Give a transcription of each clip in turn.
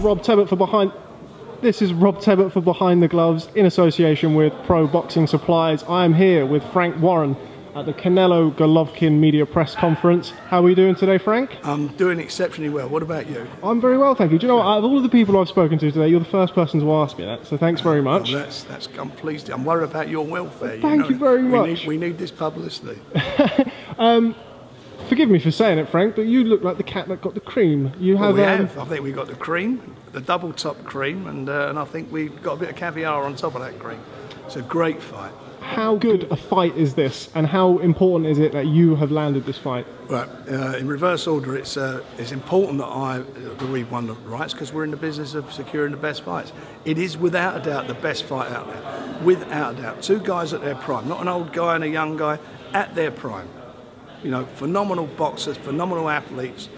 Rob Tebbott for Behind. This is Rob Tebbott for Behind the Gloves in association with Pro Boxing Supplies. I am here with Frank Warren at the Canelo-Golovkin Media Press Conference. How are you doing today, Frank? I'm doing exceptionally well. What about you? I'm very well, thank you. Do you know what? Out of all of the people I've spoken to today, you're the first person to ask me that, so thanks very much. Well, I'm pleased. I'm worried about your welfare. Thank you very much. We need this publicity. Forgive me for saying it, Frank, but you look like the cat that got the cream. You have. I think we got the cream, the double top cream, and I think we've got a bit of caviar on top of that cream. It's a great fight. How good a fight is this, and how important is it that you have landed this fight? Right, in reverse order, it's important that we've won the rights because we're in the business of securing the best fights. It is without a doubt the best fight out there, without a doubt. Two guys at their prime, not an old guy and a young guy, at their prime. You know, phenomenal boxers, phenomenal athletes,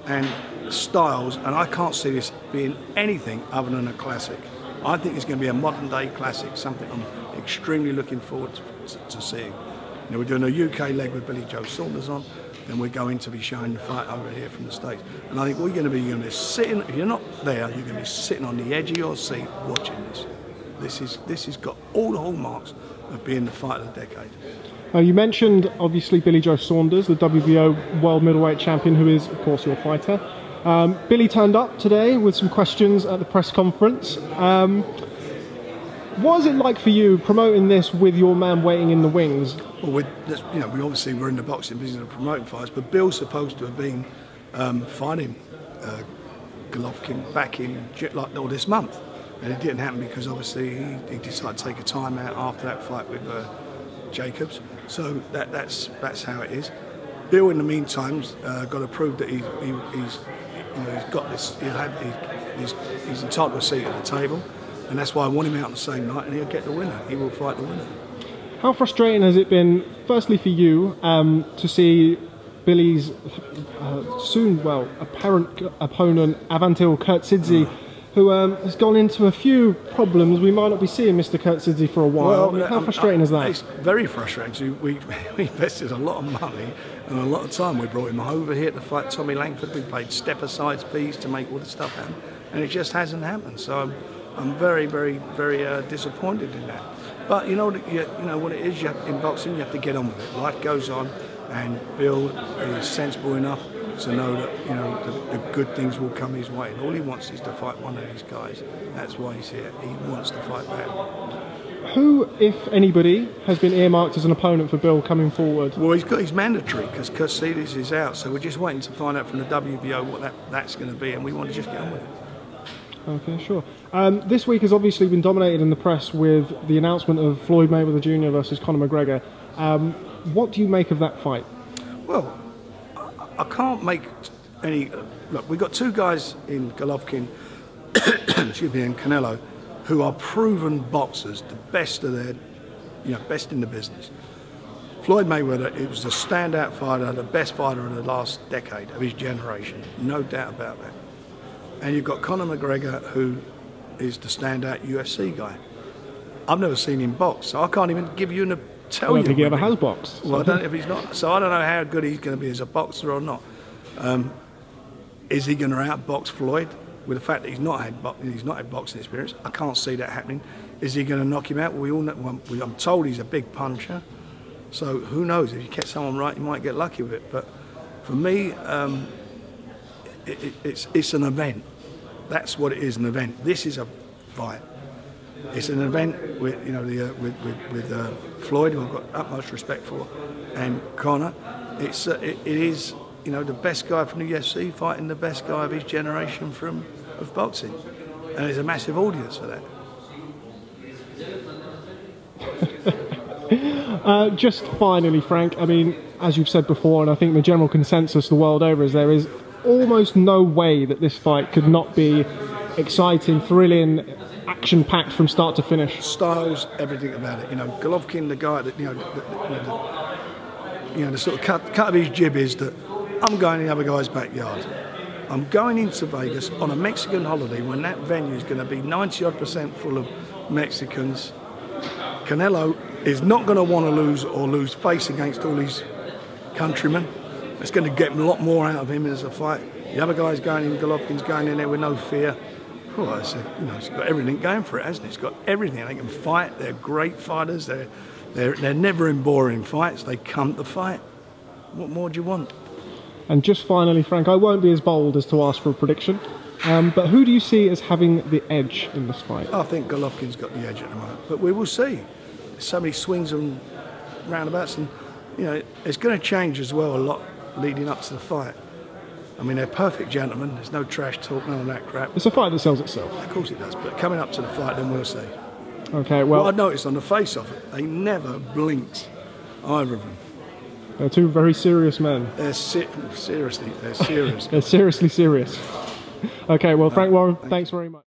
and styles, and I can't see this being anything other than a classic. I think it's going to be a modern day classic, something I'm extremely looking forward to seeing. You know, we're doing a UK leg with Billy Joe Saunders on, and we're going to be showing the fight over here from the States. And I think you're going to be sitting, if you're not there, you're going to be sitting on the edge of your seat watching this. This has got all the hallmarks of being the fight of the decade. You mentioned, obviously, Billy Joe Saunders, the WBO World Middleweight Champion, who is, of course, your fighter. Billy turned up today with some questions at the press conference. What is it like for you promoting this with your man waiting in the wings? Well, we obviously we're in the boxing business of promoting fights, but Bill's supposed to have been fighting Golovkin back in this month, and it didn't happen because obviously he decided to take a time out after that fight with Jacobs. So that's how it is. Bill, in the meantime's got to prove that he's got this. He's entitled to a seat at the table, and that's why I want him out on the same night, and he'll get the winner. He will fight the winner. How frustrating has it been, firstly for you, to see Billy's apparent opponent Avantil Kurtzidze, who has gone into a few problems? We might not be seeing Mr. Kurtzidze for a while. Well, how frustrating is that? It's very frustrating. We invested a lot of money and a lot of time. We brought him over here to fight Tommy Langford. We paid step-aside fees to make all this stuff happen, and it just hasn't happened. So I'm very, very, very disappointed in that. But you know what it is. In boxing, you have to get on with it. Life goes on, and Bill is sensible enough to know that the good things will come his way, and all he wants is to fight one of these guys. That's why he's here. He wants to fight bad. Who, if anybody, has been earmarked as an opponent for Bill coming forward? Well, he's mandatory because Kurtzidze is out, so we're just waiting to find out from the WBO what that's going to be, and we want to just get on with it. Okay, sure. This week has obviously been dominated in the press with the announcement of Floyd Mayweather Jr. versus Conor McGregor. What do you make of that fight? Well, I can't make any. Look, we've got two guys in Golovkin, excuse me, and Canelo, who are proven boxers, the best of their, best in the business. Floyd Mayweather, it was the standout fighter, the best fighter of the last decade of his generation, no doubt about that. And you've got Conor McGregor, who is the standout UFC guy. I've never seen him box, so I can't even give you an. I don't think he ever has boxed. Well, I don't know if he's not. So I don't know how good he's going to be as a boxer or not. Is he going to outbox Floyd? With the fact that he's not had boxing experience, I can't see that happening. Is he going to knock him out? We all know. I'm told he's a big puncher. So who knows? If you catch someone right, you might get lucky with it. But for me, it's an event. That's what it is, an event. This is a fight. It's an event with Floyd, who I've got utmost respect for, and Conor. It is the best guy from the UFC fighting the best guy of his generation of boxing, and there's a massive audience for that. Just finally, Frank. I mean, as you've said before, and I think the general consensus the world over is there is almost no way that this fight could not be exciting, thrilling, action-packed from start to finish. Styles, everything about it. Golovkin, the guy that the sort of cut of his jib is that I'm going in the other guy's backyard. I'm going into Vegas on a Mexican holiday when that venue is going to be 90-odd% full of Mexicans. Canelo is not going to want to lose face against all these countrymen. It's going to get a lot more out of him as a fight. The other guy's going in, Golovkin's going in there with no fear. Well, it's got everything going for it, hasn't it? It's got everything. They can fight. They're great fighters. They're never in boring fights. They come to fight. What more do you want? And just finally, Frank, I won't be as bold as to ask for a prediction, but who do you see as having the edge in this fight? I think Golovkin's got the edge at the moment, but we will see. There's so many swings and roundabouts, and it's going to change as well a lot leading up to the fight. I mean, they're perfect gentlemen. There's no trash talk, none of that crap. It's a fight that sells itself. Of course it does, but coming up to the fight, then we'll see. Okay, well... What I noticed on the face of it, they never blinked, either of them. They're two very serious men. They're seriously, they're serious. They're seriously serious. Okay, well, Frank Warren, thanks very much.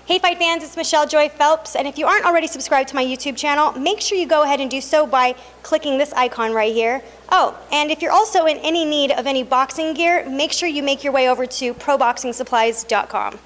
Hey Fight fans, it's Michelle Joy Phelps, and if you aren't already subscribed to my YouTube channel, make sure you go ahead and do so by clicking this icon right here. Oh, and if you're also in any need of any boxing gear, make sure you make your way over to ProBoxingSupplies.com.